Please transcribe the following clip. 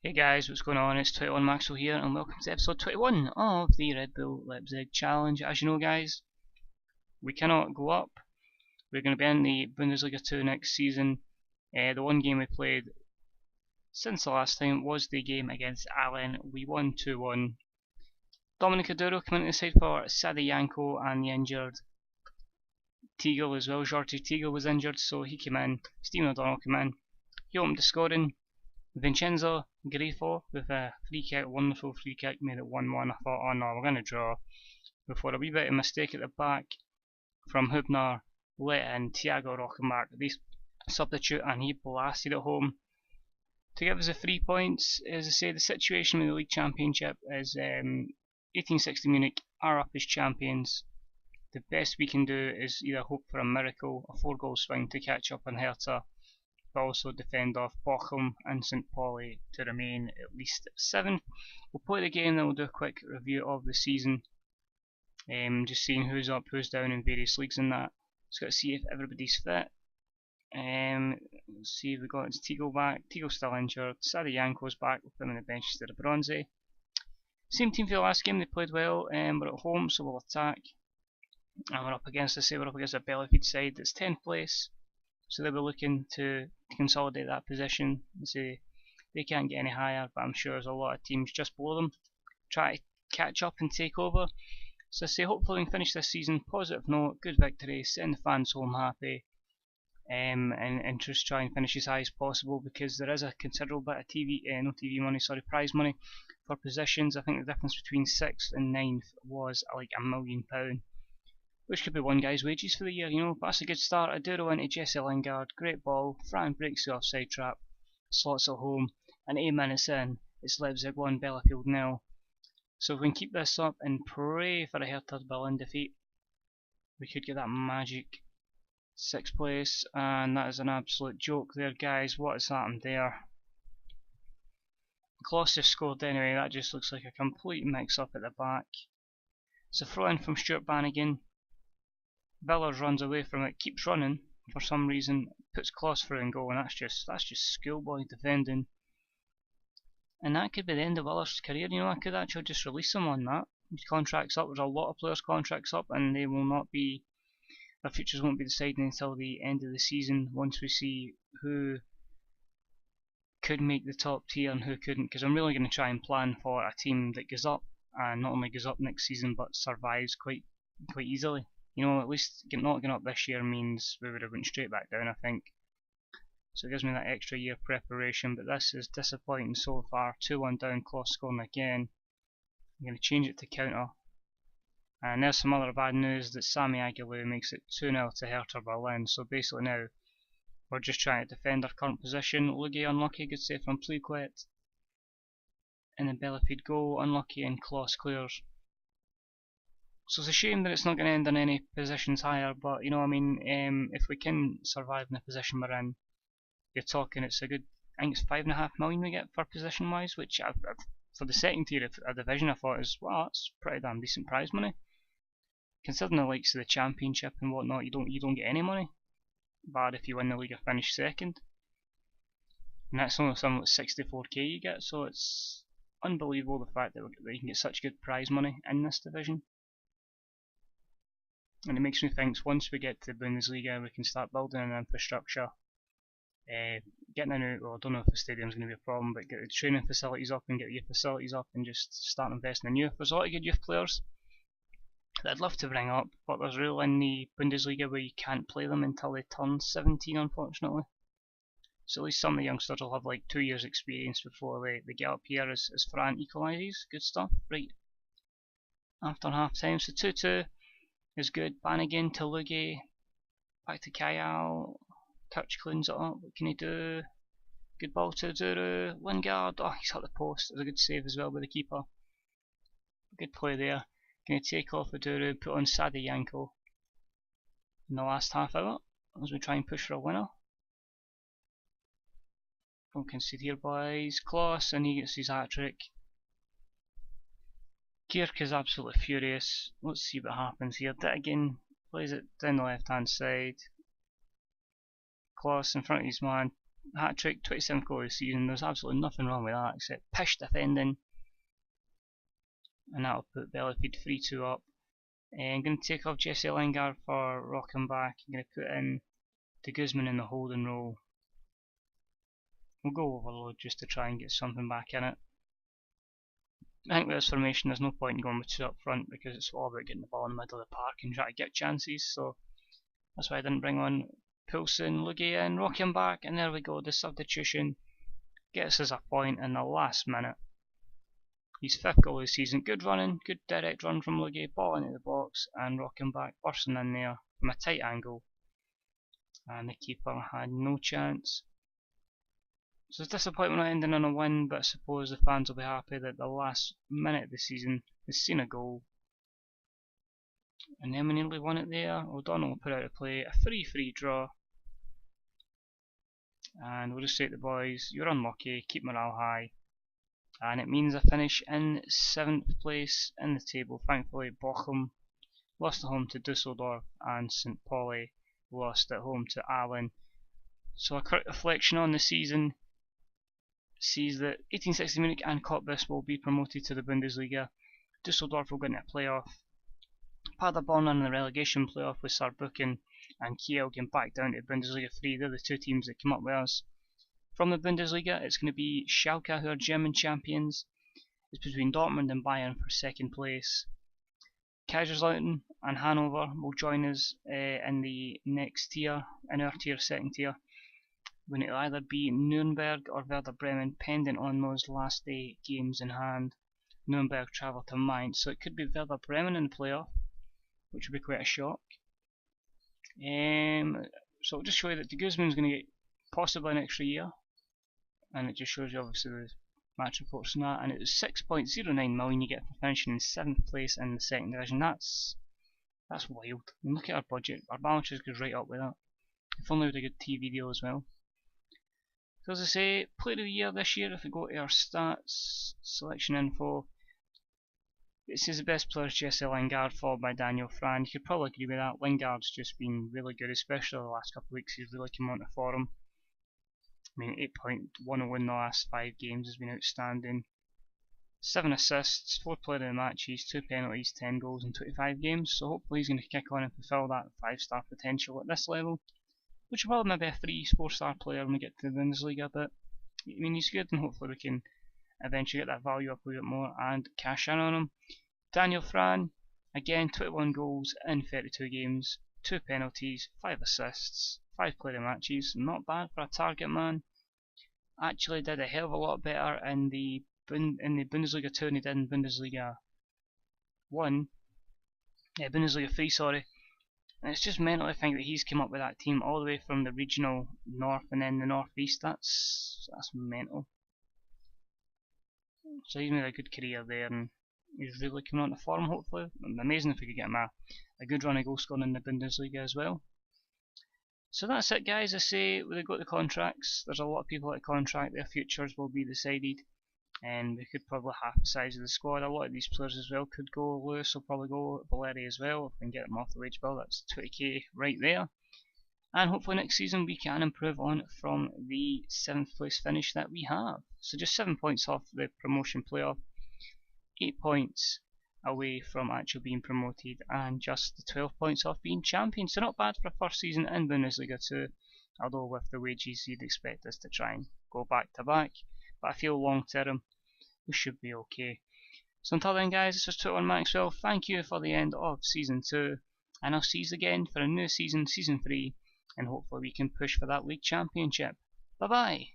Hey guys, what's going on? It's 21 Maxwell here, and welcome to episode 21 of the Red Bull Leipzig Challenge. As you know, guys, we cannot go up. We're going to be in the Bundesliga 2 next season. The one game we played since the last time was the game against Allen. We won 2-1. Dominic Aduro came into the side for Sadi Yanko and the injured Teagle as well. Jorge Teagle was injured, so he came in. Stephen O'Donnell came in. He opened the scoring. Vincenzo Grifo with a free kick, wonderful free kick, made it 1-1. I thought, oh no, we're going to draw. Before a wee bit of mistake at the back from Hubner, let in Thiago Rockenbach, the substitute, and he blasted it home to give us the 3 points. As I say, the situation in the league championship is 1860 Munich are up as champions. The best we can do is either hope for a miracle, a 4-goal swing to catch up on Hertha, but also defend off Bochum and St. Pauli to remain at least 7th. We'll play the game, then we'll do a quick review of the season, just seeing who's up, who's down in various leagues and that. Just got to see if everybody's fit. Let's see if we got Teagle back. Teagle's still injured. Sadi Yanko's back, we'll put him on the bench instead of Bronze. Same team for the last game, they played well. We're at home, so we'll attack. And we're up against, we're up against a Bielefeld side that's 10th place. So they'll be looking to consolidate that position. Say they can't get any higher, but I'm sure there's a lot of teams just below them try to catch up and take over. So I say hopefully we can finish this season positive note, good victory, send the fans home happy, and just try and finish as high as possible, because there is a considerable bit of prize money for positions. I think the difference between 6th and 9th was like £1 million. Which could be one guy's wages for the year, you know. But that's a good start. Aduro into Jesse Lingard, great ball. Fran breaks the offside trap, slots it home, and 8 minutes in, it's Leipzig 1, Bielefeld 0. So if we can keep this up and pray for a Hertha Berlin defeat, we could get that magic 6th place. And that is an absolute joke there, guys. What has happened there? Kloss just scored anyway. That just looks like a complete mix-up at the back. It's a throw-in from Stuart Bannigan. Villers runs away from it, keeps running for some reason, puts Kloss through and goal, and that's just schoolboy defending. And that could be the end of Villers' career, you know. I could actually just release him on that. His contract's up, there's a lot of players' contracts up, and they will not be, their futures won't be decided until the end of the season, once we see who could make the top tier and who couldn't, because I'm really going to try and plan for a team that goes up, and not only goes up next season, but survives quite easily. You know, at least not getting up this year means we would have went straight back down, I think. So it gives me that extra year preparation, but this is disappointing so far. 2-1 down, Kloss scoring again. I'm going to change it to counter. And there's some other bad news that Sami Aguilera makes it 2-0 to Hertha Berlin. So basically now, we're just trying to defend our current position. Lugi unlucky, good save from Pliquet. And then Bielefeld goal, unlucky, and Kloss clears. So it's a shame that it's not going to end in any positions higher, but you know, I mean, if we can survive in the position we're in, you're talking, it's a good, I think it's £5.5 million we get for position wise, which for the second tier of a division I thought is, well, that's pretty damn decent prize money. Considering the likes of the championship and whatnot, you don't get any money, but if you win the league or finish second, and that's only something like 64k you get, so it's unbelievable the fact that you can get such good prize money in this division. And it makes me think once we get to Bundesliga we can start building an infrastructure, getting a new, well I don't know if the stadium's going to be a problem, but get the training facilities up and get the youth facilities up and just start investing in youth. There's a lot of good youth players that I'd love to bring up, but there's a rule in the Bundesliga where you can't play them until they turn 17, unfortunately. So at least some of the youngsters will have like 2 years experience before they get up here as Fran equalises. Good stuff. Right, after half time, so 2-2 is good. Bannigan to Lugi, back to Kyle, touch cleans it up, what can he do? Good ball to Aduro, Lingard, oh he's hit the post, it was a good save as well by the keeper. Good play there. Going to take off Aduro, put on Sadi Yanko in the last half hour as we try and push for a winner. Don't concede here boys, Kloss, and he gets his hat-trick. Gierk is absolutely furious. Let's see what happens here. Dittigan plays it down the left hand side. Kloss in front of his man, hat-trick, 27th goal of the season. There's absolutely nothing wrong with that except pish defending. And that'll put Bellefield 3-2 up. And I'm going to take off Jesse Lingard for rocking back. I'm going to put in De Guzman in the holding role. We'll go overload just to try and get something back in it. I think with this formation there's no point in going with 2 up front because it's all about getting the ball in the middle of the park and try to get chances, so that's why I didn't bring on Poulsen, Lugie in, rock him back, and there we go, the substitution gets us a point in the last minute. His 5th goal of the season, good running, good direct run from Lugie, ball into the box and rock him back, bursting in there from a tight angle, and the keeper had no chance. So it's disappointing not ending on a win, but I suppose the fans will be happy that the last minute of the season has seen a goal. And then we nearly won it there. O'Donnell will put out a play, a 3-3 draw. And we'll just say to the boys, you're unlucky, keep morale high. And it means I finish in 7th place in the table. Thankfully, Bochum lost at home to Dusseldorf and St. Pauli lost at home to Aalen. So a quick reflection on the season sees that 1860 Munich and Cottbus will be promoted to the Bundesliga. Dusseldorf will get into a playoff. Paderborn in the relegation playoff with Saarbrücken and Kiel getting back down to Bundesliga 3. They're the 2 teams that come up with us. From the Bundesliga, it's going to be Schalke, who are German champions. It's between Dortmund and Bayern for 2nd place. Kaiserslautern and Hanover will join us in the next tier, in our tier, 2nd tier. When it'll either be Nuremberg or Werder Bremen, pending on those last day games in hand. Nuremberg travel to Mainz, so it could be Werder Bremen in the playoff, which would be quite a shock. So it'll just show you that De Guzman's going to get possibly an extra year, and it just shows you obviously the match reports and that, and it was 6.09 million you get for finishing in 7th place in the 2nd division. That's wild. I mean, look at our budget, our balance sheet goes right up with that. If only with a good TV deal as well. So as I say, player of the year this year, if we go to our stats, selection info, it says the best player is Jesse Lingard, followed by Daniel Fran. You could probably agree with that. Lingard's just been really good, especially the last couple of weeks. He's really come onto form. I mean, 8.1 in the last 5 games has been outstanding. 7 assists, 4 player of the matches, 2 penalties, 10 goals in 25 games. So hopefully he's going to kick on and fulfill that 5-star potential at this level, which will probably maybe a 3-4-star player when we get to the Bundesliga. But I mean, he's good, and hopefully we can eventually get that value up a bit more and cash in on him. Daniel Fran, again 21 goals in 32 games, 2 penalties, 5 assists, 5 player matches, not bad for a target man. Actually did a hell of a lot better in the Bundesliga 2 than he did in Bundesliga 1. Bundesliga 3, sorry. And it's just mental to think that he's come up with that team all the way from the regional north and then the northeast. That's mental. So he's made a good career there, and he's really coming on to form, hopefully. Amazing if we could get him a good run of goal scoring in the Bundesliga as well. So that's it, guys. I say, when they go to contracts, there's a lot of people at contract, their futures will be decided, and we could probably half the size of the squad. A lot of these players as well could go. Lewis will probably go, Valeri as well, if we can get him off the wage bill. That's 20k right there. And hopefully next season we can improve on from the 7th place finish that we have. So just 7 points off the promotion playoff, 8 points away from actually being promoted, and just the 12 points off being champion. So not bad for a first season in Bundesliga 2, although with the wages you'd expect us to try and go back to back. But I feel long term we should be okay. So until then, guys, this was 21 Maxwell. Thank you for the end of season 2, and I'll see you again for a new season, season 3, and hopefully we can push for that league championship. Bye bye.